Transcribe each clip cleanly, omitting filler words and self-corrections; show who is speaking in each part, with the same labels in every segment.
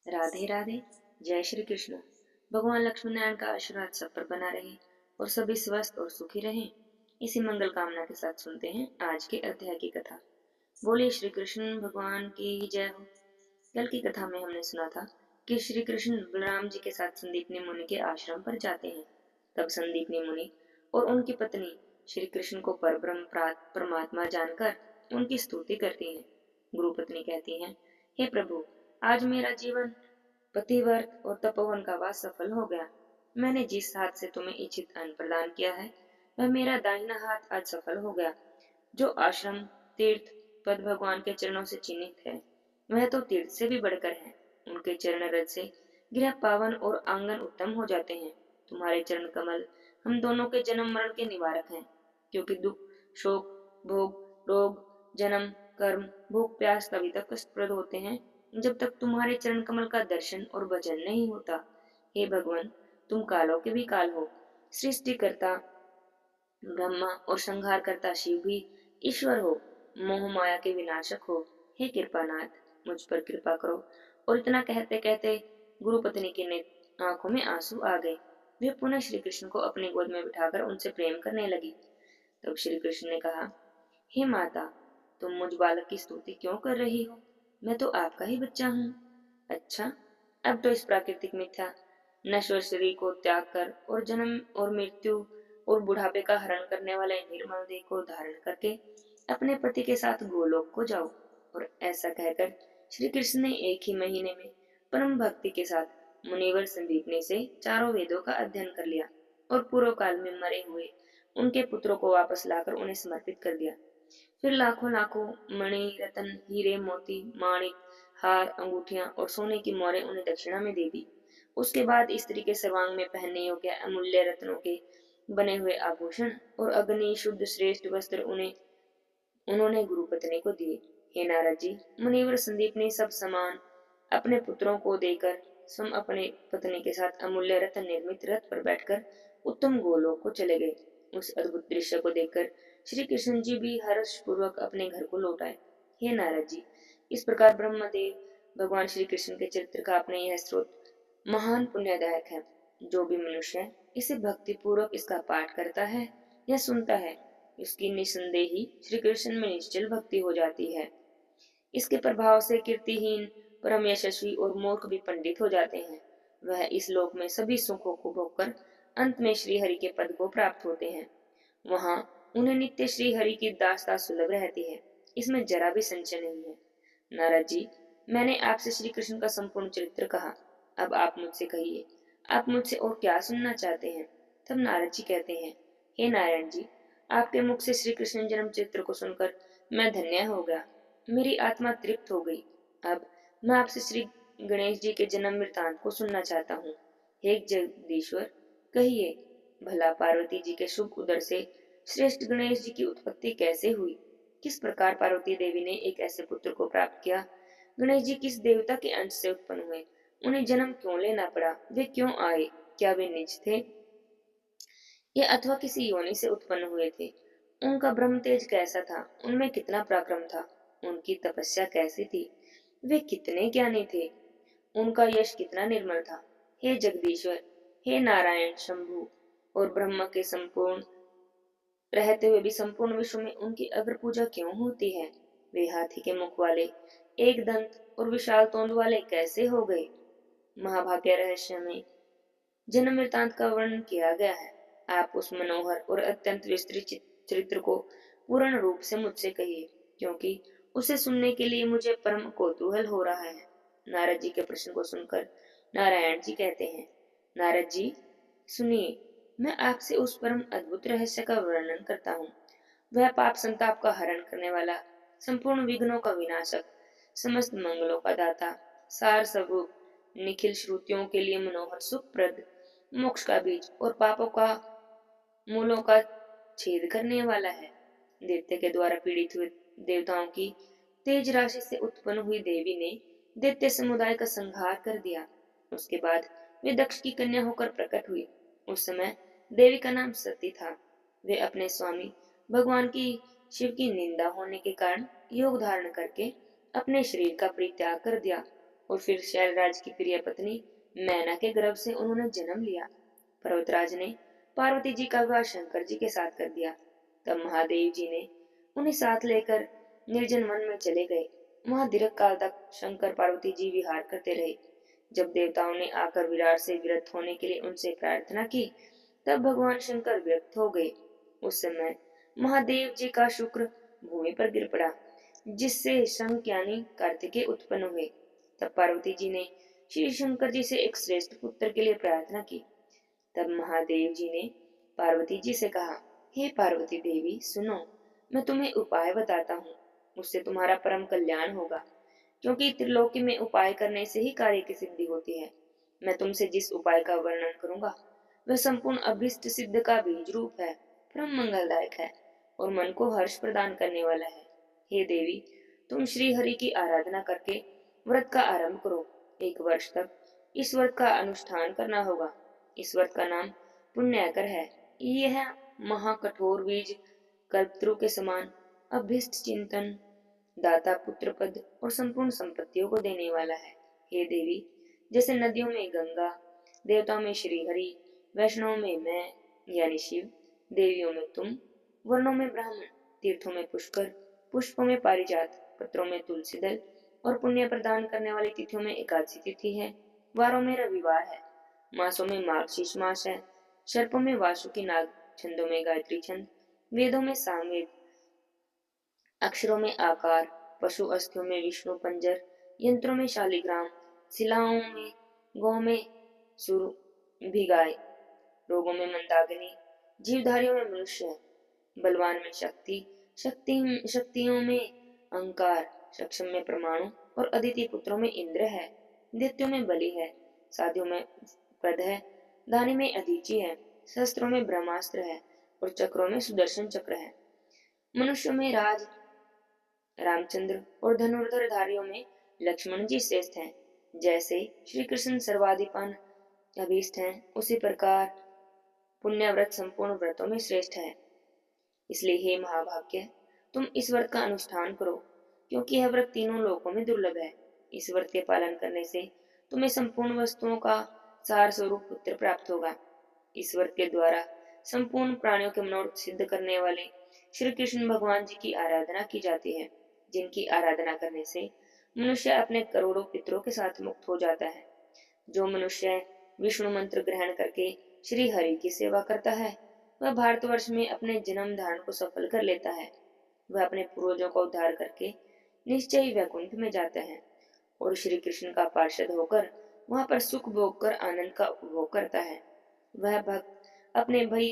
Speaker 1: राधे राधे। जय श्री कृष्ण। भगवान लक्ष्मी नारायण का आशीर्वाद सब पर बना रहे और सभी स्वस्थ और सुखी रहें, इसी मंगल कामना के साथ सुनते हैं आज के अध्याय की कथा। बोलिए श्री कृष्ण भगवान की जय हो। कल की कथा में हमने सुना था कि श्री कृष्ण बलराम जी के साथ संदीपनी मुनि के आश्रम पर जाते हैं। तब संदीपनी मुनि और उनकी पत्नी श्री कृष्ण को परब्रह्म परमात्मा जानकर उनकी स्तुति करती हैं। गुरु पत्नी कहती हैं, हे प्रभु, आज मेरा जीवन पतिव्रत और तपोवन का वास सफल हो गया। मैंने जिस हाथ से तुम्हें इच्छित अन्न प्रदान किया है, वह मेरा दाहिना हाथ आज सफल हो गया। जो आश्रम तीर्थ पद भगवान के चरणों से चिन्हित है, वह तो तीर्थ से भी बढ़कर है। उनके चरण रज से गृह पावन और आंगन उत्तम हो जाते हैं। तुम्हारे चरण कमल हम दोनों के जन्म मरण के निवारक हैं, क्योंकि दुख, शोक, भोग, रोग, जन्म, कर्म, भूख, प्यास तभी तक कष्टप्रद होते हैं जब तक तुम्हारे चरण कमल का दर्शन और भजन नहीं होता। हे भगवान, तुम कालों के भी काल हो, सृष्टिकर्ता ब्रह्मा और संहार करता शिव भी ईश्वर हो, मोह माया के विनाशक हो। हे कृपानाथ, मुझ पर कृपा करो। और इतना कहते कहते गुरु पत्नी की आंखों में आंसू आ गए। वे पुनः श्री कृष्ण को अपनी गोद में बिठाकर उनसे प्रेम करने लगी। तब श्री कृष्ण ने कहा, हे माता, तुम मुझ बालक की स्तुति क्यों कर रही हो? मैं तो आपका ही बच्चा हूँ। अच्छा, अब तो इस प्राकृतिक मिथ्या नश्वर शरीर को त्याग कर और जन्म और मृत्यु और बुढ़ापे का हरण करने वाले निर्मल देह को धारण करके अपने पति के साथ गोलोक को जाओ। और ऐसा कहकर श्री कृष्ण ने एक ही महीने में परम भक्ति के साथ मुनिवर संदीपनी से चारों वेदों का अध्ययन कर लिया और पूर्व काल में मरे हुए उनके पुत्रों को वापस लाकर उन्हें समर्पित कर दिया। फिर लाखों लाखों मणि, रतन, हीरे, मोती, माणिक, हार, अंगूठियां और सोने की मोहरें उन्हें दक्षिणा में दे दी। उसके बाद स्त्री के सर्वांग में पहनने योग्य अमूल्य रत्नों के बने हुए आभूषण और अग्नि शुद्ध श्रेष्ठ वस्त्र उन्होंने गुरु पत्नी को दिए। हे नारद जी, मुनिवर संदीप ने सब समान अपने पुत्रों को देकर स्वयं अपने पत्नी के साथ अमूल्य रत्न निर्मित रथ पर बैठकर उत्तम गोलोक को चले गए। उस अद्भुत दृश्य को देखकर श्री कृष्ण जी भी हर्ष पूर्वक अपने घर को लौट आए। हे नारद जी, इस प्रकार ब्रह्मदेव भगवान श्री कृष्ण के चरित्र का अपने यह स्रोत महान पुण्यदायक है। जो भी मनुष्य इसे भक्ति पूर्वक इसका पाठ करता है या सुनता है, उसकी निसंदेही श्री कृष्ण में निश्चल भक्ति हो जाती है। इसके प्रभाव से कीर्तिहीन, परम यशस्वी और मूर्ख भी पंडित हो जाते हैं। वह इस लोक में सभी सुखों को भोगकर अंत में श्री हरि के पद को प्राप्त होते हैं। वहां उन्हें नित्य श्री हरि की दासता सुलभ रहती है। इसमें जरा भी संशय नहीं है। नारद जी, मैंने आपसे श्री कृष्ण का संपूर्ण चरित्र कहा। अब आप मुझसे कहिए, आप मुझसे और क्या सुनना चाहते हैं? तब नारद जी कहते हैं, हे नारायण जी, आपके मुख से श्री कृष्ण जन्म चरित्र को सुनकर मैं धन्य हो गया। मेरी आत्मा तृप्त हो गई। अब मैं आपसे श्री गणेश जी के जन्म वृतांत को सुनना चाहता हूँ। हे जगदीश्वर, कहिए, भला पार्वती जी के शुभ उदर से श्रेष्ठ गणेश जी की उत्पत्ति कैसे हुई? किस प्रकार पार्वती देवी ने एक ऐसे पुत्र को प्राप्त किया? गणेश जी किस देवता के अंश से उत्पन्न हुए? उन्हें जन्म क्यों लेना पड़ा? वे क्यों आए? क्या वे निज थे या अथवा किसी योनि से उत्पन्न हुए थे? उनका ब्रह्म तेज कैसा था? उनमें कितना पराक्रम था? उनकी तपस्या कैसी थी? वे कितने ज्ञानी थे? उनका यश कितना निर्मल था? हे जगदीश्वर, हे नारायण, शंभु और ब्रह्मा के संपूर्ण रहते हुए भी संपूर्ण विश्व में उनकी अग्र पूजा क्यों होती है? वे हाथी के मुख वाले, एक दंत और विशाल तोंद वाले कैसे हो गए? महाभाग्य रहस्य में जन्म वृतांत का वर्णन किया गया है। आप उस मनोहर और अत्यंत विस्तृत चरित्र को पूर्ण रूप से मुझसे कहिए, क्योंकि उसे सुनने के लिए मुझे परम कौतूहल हो रहा है। नारद जी के प्रश्न को सुनकर नारायण जी कहते हैं, नारद जी सुनिए, मैं आपसे उस परम अद्भुत रहस्य का वर्णन करता हूँ। वह पाप संताप का हरण करने वाला, संपूर्ण विघ्नों का विनाशक, समस्त मंगलों का दाता, सार स्वरूप, निखिल श्रुतियों के लिए मनोहर सुखप्रद, मोक्ष का बीज और पापों का मूलों का छेद करने वाला है। दैत्य के द्वारा पीड़ित हुए देवताओं की तेज राशि से उत्पन्न हुई देवी ने दैत्य समुदाय का संहार कर दिया। उसके बाद वे दक्ष की कन्या होकर प्रकट हुई। उस समय देवी का नाम सती था। वे अपने स्वामी भगवान की शिव की निंदा होने के कारण योग धारण करके अपने शरीर का परित्याग कर दिया और फिर शैलराज की प्रिय पत्नी मैना के गर्भ से उन्होंने जन्म लिया। पर्वतराज ने पार्वती जी का विवाह शंकर जी के साथ कर दिया। तब महादेव जी ने उन्हें साथ लेकर निर्जन वन में चले गए। वहां दीर्घ काल तक शंकर पार्वती जी विहार करते रहे। जब देवताओं ने आकर विराट से विरत होने के लिए उनसे प्रार्थना की, तब भगवान शंकर विरक्त हो गए। उस समय महादेव जी का शुक्र भूमि पर गिर पड़ा, जिससे शंख यानी कार्तिकेय उत्पन्न हुए। तब पार्वती जी ने श्री शंकर जी से एक श्रेष्ठ पुत्र के लिए प्रार्थना की। तब महादेव जी ने पार्वती जी से कहा, हे पार्वती देवी सुनो, मैं तुम्हें उपाय बताता हूँ, उससे तुम्हारा परम कल्याण होगा, क्योंकि त्रिलोकी में उपाय करने से ही कार्य की सिद्धि होती है। मैं तुमसे जिस उपाय का वर्णन करूंगा वह संपूर्ण अभीष्ट सिद्ध का बीज रूप है, परम मंगलदायक है और मन को हर्ष प्रदान करने वाला है। हे देवी, तुम श्री हरि की आराधना करके व्रत का आरंभ करो। 1 वर्ष तक इस व्रत का अनुष्ठान करना होगा। इस व्रत का नाम पुण्याकर है। यह महाकठोर बीज कल्पत्रु के समान अभीष्ट चिंतन, दाता पुत्र पद और संपूर्ण संपत्तियों को देने वाला है। हे देवी, जैसे नदियों में गंगा, देवताओं में श्री हरि, वैष्णवों में मैं यानी शिव, देवियों में तुम, वर्णों में ब्राह्मण, तीर्थों में पुष्कर, पुष्पों में पारिजात, पत्रों में तुलसी दल और पुण्य प्रदान करने वाली तिथियों में एकादशी तिथि है, वारों में रविवार है, मासों में मार्गशीर्ष मास है, सर्पों में वासुकी नाग, छंदों में गायत्री छंद, वेदों में सामवेद, अक्षरों में आकार, पशु अस्थियों में विष्णु पंजर, यंत्रों में शालिग्राम, शिलाओं में गौ में सुरभिगाय, रोगों में मंदाकिनी, जीवधारियों में मनुष्य, बलवान में शक्तियों में अहंकार, सक्षम में परमाणु और अदिति पुत्रों में इंद्र है, दैत्यों में बलि है, साधियों में प्रद है, दानी में अदिति है, शस्त्रों में ब्रह्मास्त्र है और चक्रों में सुदर्शन चक्र है। मनुष्यों में रामचंद्र और धनुर्धर धारियों में लक्ष्मण जी श्रेष्ठ हैं। जैसे श्री कृष्ण सर्वाधिपन अभीष्ट हैं, उसी प्रकार पुण्य व्रत संपूर्ण व्रतों में श्रेष्ठ है। इसलिए हे महाभाग्य, तुम इस व्रत का अनुष्ठान करो, क्योंकि यह व्रत तीनों लोकों में दुर्लभ है। इस व्रत के पालन करने से तुम्हें संपूर्ण वस्तुओं का सार स्वरूप पुत्र प्राप्त होगा। इस व्रत के द्वारा संपूर्ण प्राणियों के मनोरथ सिद्ध करने वाले श्री कृष्ण भगवान जी की आराधना की जाती है, जिनकी आराधना करने से मनुष्य अपने करोड़ों पितरों के साथ मुक्त हो जाता है। जो मनुष्य विष्णु मंत्र ग्रहण करके श्री हरि की सेवा करता है, वह भारतवर्ष में अपने जन्म धारण को सफल कर लेता है। वह अपने पूर्वजों का उद्धार करके निश्चय ही वैकुंठ में जाता है और श्री कृष्ण का पार्षद होकर वहां पर सुख भोग कर आनंद का उपभोग करता है। वह भक्त अपने भाई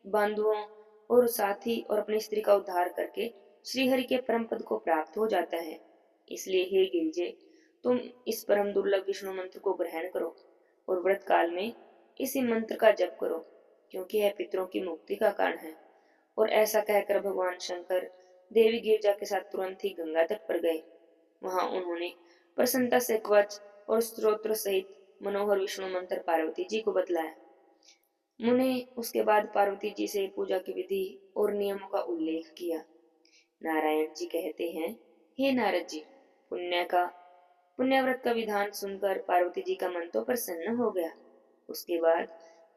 Speaker 1: बंधुओं और साथी और अपनी स्त्री का उद्धार करके श्रीहरि के परम पद को प्राप्त हो जाता है। इसलिए हे गिरिजे, तुम इस परम दुर्लभ विष्णु मंत्र को ग्रहण करो और व्रत काल में इसी मंत्र का जप करो, क्योंकि यह पितरों की मुक्ति का कारण है। और ऐसा कहकर भगवान शंकर देवी गिरजा के साथ तुरंत ही गंगा तट पर गए। वहां उन्होंने प्रसन्नता से कवच और स्तोत्र सहित मनोहर विष्णु मंत्र पार्वती जी को बतलाया। मुने उसके बाद पार्वती जी से पूजा की विधि और नियमों का उल्लेख किया। नारायण जी कहते हैं, हे नारद जी, पुण्यव्रत का विधान सुनकर पार्वती जी का मन तो प्रसन्न हो गया। उसके बाद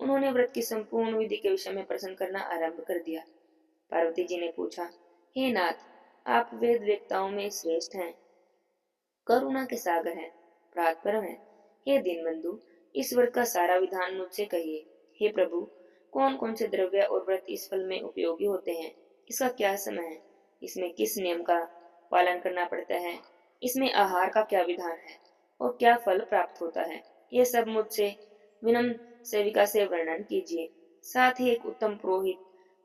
Speaker 1: उन्होंने व्रत की संपूर्ण विधि के विषय में प्रश्न करना आरंभ कर दिया। पार्वती जी ने पूछा, हे नाथ, आप वेद वेत्ताओं में श्रेष्ठ हैं, करुणा के सागर हैं, परात्परम हैं। हे दीनबंधु, इस व्रत का सारा विधान मुझसे कहिए। हे प्रभु, कौन कौन से द्रव्य और व्रत इस फल में उपयोगी होते हैं, इसका क्या समय है, इसमें किस नियम का पालन करना पड़ता है, इसमें आहार का क्या विधान है और क्या फल प्राप्त होता है, ये सब मुझसे विनम्र सेविका से वर्णन कीजिए। साथ ही एक उत्तम पुरोहित,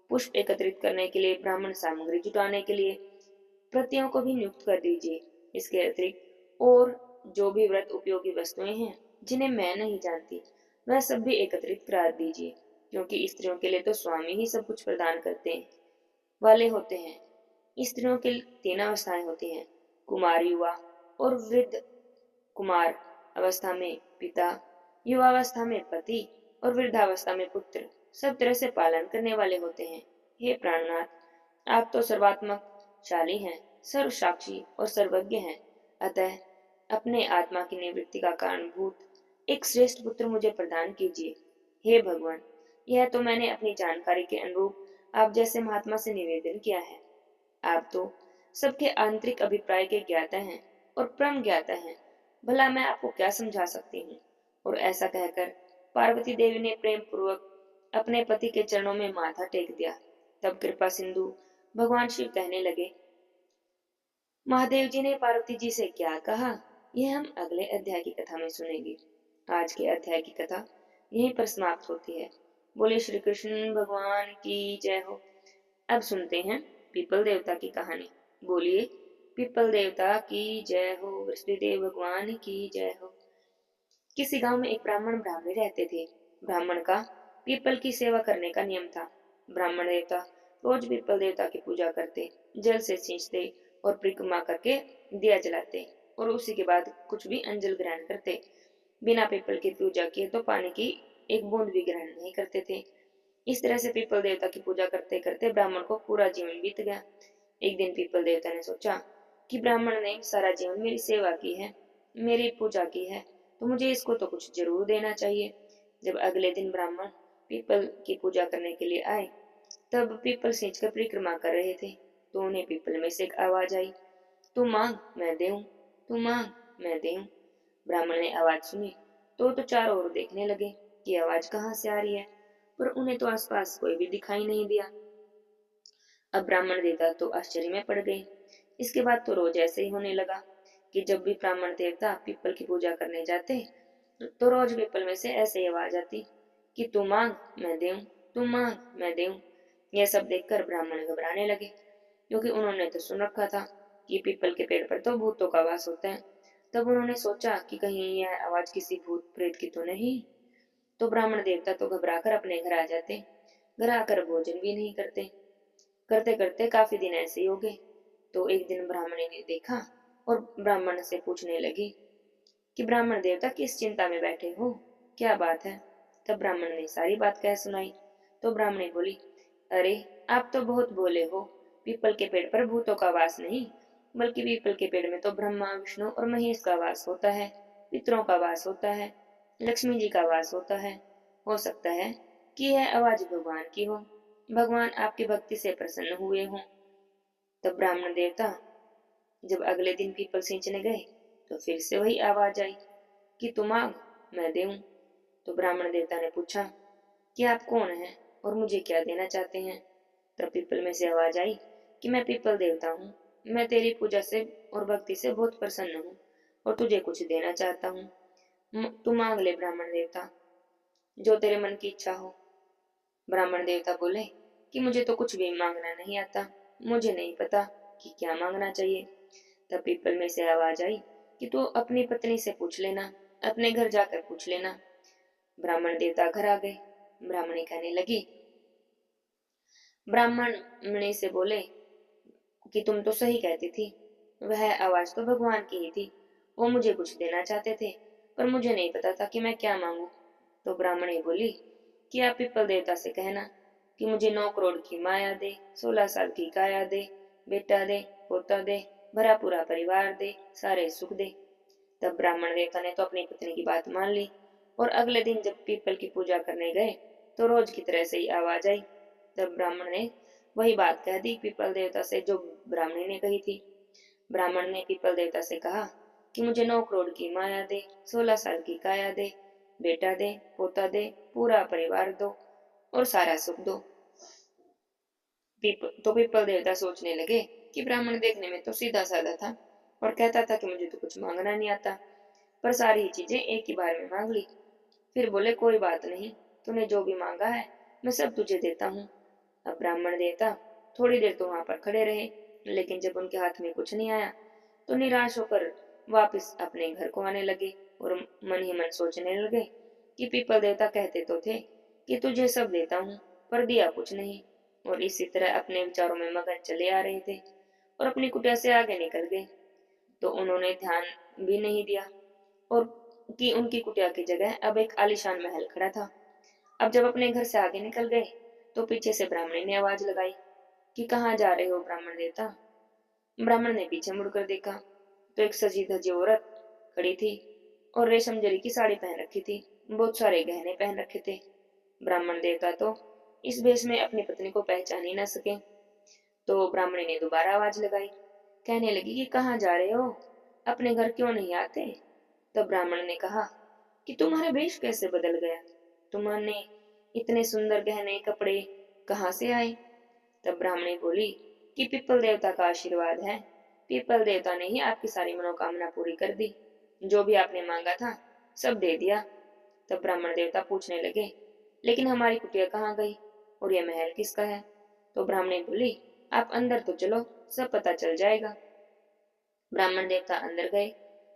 Speaker 1: पुष्प एकत्रित करने के लिए, ब्राह्मण सामग्री जुटाने के लिए प्रतियों को भी नियुक्त कर दीजिए। इसके अतिरिक्त और जो भी व्रत उपयोगी वस्तुएं हैं जिन्हें मैं नहीं जानती, वह सब भी एकत्रित करा दीजिए, क्योंकि स्त्रियों के लिए तो स्वामी ही सब कुछ प्रदान करते वाले होते हैं। स्त्रियों के 3 अवस्थाएं होती हैं, कुमार, युवा और वृद्ध। कुमार अवस्था में पिता, युवावस्था में पति और वृद्धावस्था में पुत्र सब तरह से पालन करने वाले होते हैं। हे प्राणनाथ, आप तो सर्वात्मक शाली हैं, सर्व साक्षी और सर्वज्ञ हैं। अतः अपने आत्मा की निवृत्ति का कारणभूत एक श्रेष्ठ पुत्र मुझे प्रदान कीजिए। हे भगवान, यह तो मैंने अपनी जानकारी के अनुरूप आप जैसे महात्मा से निवेदन किया है। आप तो सबके आंतरिक अभिप्राय के ज्ञाता हैं और परम ज्ञाता हैं। भला मैं आपको क्या समझा सकती हूँ। और ऐसा कहकर पार्वती देवी ने प्रेम पूर्वक अपने पति के चरणों में माथा टेक दिया। तब कृपा सिंधु भगवान शिव कहने लगे, महादेव जी ने पार्वती जी से क्या कहा, यह हम अगले अध्याय की कथा में सुनेंगे। आज के अध्याय की कथा यहीं पर समाप्त होती है। बोले श्री कृष्ण भगवान की जय हो। अब सुनते हैं पीपल देवता की कहानी। बोलिए पीपल देवता की जय हो, वृषदेव भगवान की जय हो। किसी गांव में एक ब्राह्मण ब्राह्मणी रहते थे। ब्राह्मण का पीपल की सेवा करने का नियम था। ब्राह्मण देवता रोज पीपल देवता की पूजा करते, जल से सींचते और परिक्रमा करके दिया जलाते और उसी के बाद कुछ भी अंजल ग्रहण करते। बिना पीपल की पूजा किए तो पानी की एक बूंद भी ग्रहण नहीं करते थे। इस तरह से पीपल देवता की पूजा करते करते ब्राह्मण को पूरा जीवन बीत गया। एक दिन पीपल देवता ने सोचा कि ब्राह्मण ने सारा जीवन मेरी सेवा की है, मेरी पूजा की है, तो मुझे इसको तो कुछ जरूर देना चाहिए। जब अगले दिन ब्राह्मण पीपल की पूजा करने के लिए आए, तब पीपल सींच कर परिक्रमा कर रहे थे, तो उन्हें पीपल में से एक आवाज आई, तू मांग मैं देऊं, तू मांग मैं देऊं। ब्राह्मण ने आवाज सुनी तो चारों ओर देखने लगे कि आवाज कहाँ से आ रही है, पर उन्हें तो आसपास कोई भी दिखाई नहीं दिया। अब ब्राह्मण देवता तो आश्चर्य में पड़ गए। इसके बाद तो रोज ऐसे ही होने लगा कि जब भी ब्राह्मण देवता पीपल की पूजा करने जाते, तो रोज पीपल में से ऐसे ही आवाज आती कि तू मांग मैं देऊं, तू मांग मैं देऊं। यह सब देखकर ब्राह्मण घबराने लगे, क्योंकि उन्होंने तो सुन रखा था कि पीपल के पेड़ पर तो भूतों का वास होता है। तब उन्होंने सोचा कि कहीं यह आवाज किसी भूत प्रेत की तो नहीं। तो ब्राह्मण देवता तो घबराकर अपने घर आ जाते। घर आकर भोजन भी नहीं करते। करते करते काफी दिन ऐसे ही हो गए। तो एक दिन ब्राह्मणी ने देखा और ब्राह्मण से पूछने लगी कि ब्राह्मण देवता किस चिंता में बैठे हो, क्या बात है। तब ब्राह्मण ने सारी बात कह सुनाई। तो ब्राह्मणी बोली, अरे आप तो बहुत भोले हो। पीपल के पेड़ पर भूतों का वास नहीं, बल्कि पीपल के पेड़ में तो ब्रह्मा विष्णु और महेश का वास होता है, पितरों का वास होता है, लक्ष्मी जी का वास होता है। हो सकता है कि यह आवाज भगवान की हो, भगवान आपकी भक्ति से प्रसन्न हुए हों। तब ब्राह्मण देवता जब अगले दिन पीपल सींचने गए, तो फिर से वही आवाज आई कि तू मांग मैं देऊं। तो ब्राह्मण देवता ने पूछा कि आप कौन हैं और मुझे क्या देना चाहते हैं। तब पीपल में से आवाज आई कि मैं पीपल देवता हूँ, मैं तेरी पूजा से और भक्ति से बहुत प्रसन्न हूँ और तुझे कुछ देना चाहता हूँ। तू मांग ले ब्राह्मण देवता, जो तेरे मन की इच्छा हो। ब्राह्मण देवता बोले कि मुझे तो कुछ भी मांगना नहीं आता, मुझे नहीं पता कि क्या मांगना चाहिए। तब पीपल में से आवाज आई कि तू अपनी पत्नी से पूछ लेना, अपने घर जाकर पूछ लेना। ब्राह्मण देवता घर आ गए। ब्राह्मणी कहने लगी, ब्राह्मण मुनि से बोले कि तुम तो सही कहती थी, वह आवाज तो भगवान की ही थी, वो मुझे कुछ देना चाहते थे, पर मुझे नहीं पता था कि मैं क्या मांगू। तो ब्राह्मणी बोली कि आप पीपल देवता से कहना कि मुझे 9 करोड़ की माया दे, 16 साल की काया दे, बेटा दे, पोता दे, भरा पूरा परिवार दे, सारे सुख दे। तब ब्राह्मण देवता ने तो अपनी पत्नी की बात मान ली और अगले दिन जब पीपल की पूजा करने गए, तो रोज की तरह से ही आवाज आई। तब ब्राह्मण ने वही बात कह दी पीपल देवता से जो ब्राह्मणी ने कही थी। ब्राह्मण ने पीपल देवता से कहा कि मुझे 9 करोड़ की माया दे, 16 साल की काया दे, बेटा दे, पोता दे, पूरा परिवार दो और सारा सुख दो। तो पीपल देवता सोचने लगे कि ब्राह्मण देखने में तो सीधा साधा था और कहता था कि मुझे तो कुछ मांगना नहीं आता, पर सारी ही चीजें एक ही बार में मांग ली। फिर बोले कोई बात नहीं, तूने जो भी मांगा है मैं सब तुझे देता हूँ। अब ब्राह्मण देवता थोड़ी देर तो वहां पर खड़े रहे, लेकिन जब उनके हाथ में कुछ नहीं आया तो निराश होकर वापस अपने घर को आने लगे और मन ही मन सोचने लगे कि पीपल देवता कहते तो थे कि तुझे सब देता हूँ, पर दिया कुछ नहीं। और इसी तरह अपने विचारों में मगन चले आ रहे थे और अपनी कुटिया से आगे निकल गए। तो उन्होंने ध्यान भी नहीं दिया और कि उनकी कुटिया की जगह अब एक आलीशान महल खड़ा था। अब जब अपने घर से आगे निकल गए, तो पीछे से ब्राह्मणी ने आवाज लगाई कि कहाँ जा रहे हो ब्राह्मण देवता। ब्राह्मण ने पीछे मुड़कर देखा तो एक सजी धजी औरत खड़ी थी और रेशम जरी की साड़ी पहन रखी थी। बहुत सारे गहने पहन रखे थे। ब्राह्मण देवता तो इस भेष में अपनी पत्नी को पहचान ही न सके। तो ब्राह्मणी ने दोबारा आवाज लगाई, कहने लगी कि कहाँ जा रहे हो, अपने घर क्यों नहीं आते? तब ब्राह्मण ने कहा कि तुम्हारा वेश कैसे बदल गया, तुम्हारे इतने सुंदर गहने कपड़े कहाँ से आए? तब ब्राह्मणी बोली कि पीपल देवता का आशीर्वाद है, पीपल देवता ने ही आपकी सारी मनोकामना पूरी कर दी, जो भी आपने मांगा था सब दे दिया। तब ब्राह्मण देवता पूछने लगे, लेकिन हमारी कुटिया कहाँ गई और यह महल किसका है? तो ब्राह्मणी बोली, आप अंदर तो चलो, सब पता चल जाएगा। ब्राह्मण देवता अंदर गए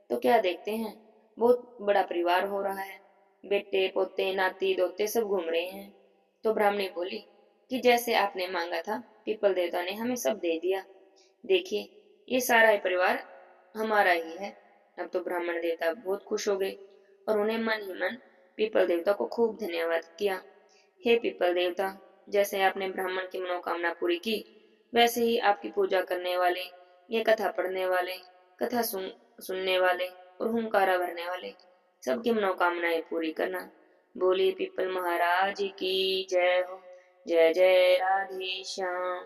Speaker 1: तो क्या देखते हैं, बहुत बड़ा परिवार हो रहा है। बेटे पोते नाती दोते सब घूम रहे हैं। तो ब्राह्मणी बोली कि जैसे आपने मांगा था पीपल देवता ने हमें सब दे दिया, देखिए ये सारा ही परिवार हमारा ही है। अब तो ब्राह्मण देवता बहुत खुश हो गए और उन्हें मन ही मन पीपल देवता को खूब धन्यवाद किया। हे पीपल देवता, जैसे आपने ब्राह्मण की मनोकामना पूरी की, वैसे ही आपकी पूजा करने वाले, ये कथा पढ़ने वाले, कथा सुनने वाले और हुंकारा भरने वाले सबकी मनोकामनाएं पूरी करना। बोली पीपल महाराज की जय हो। जय जय राधे श्याम।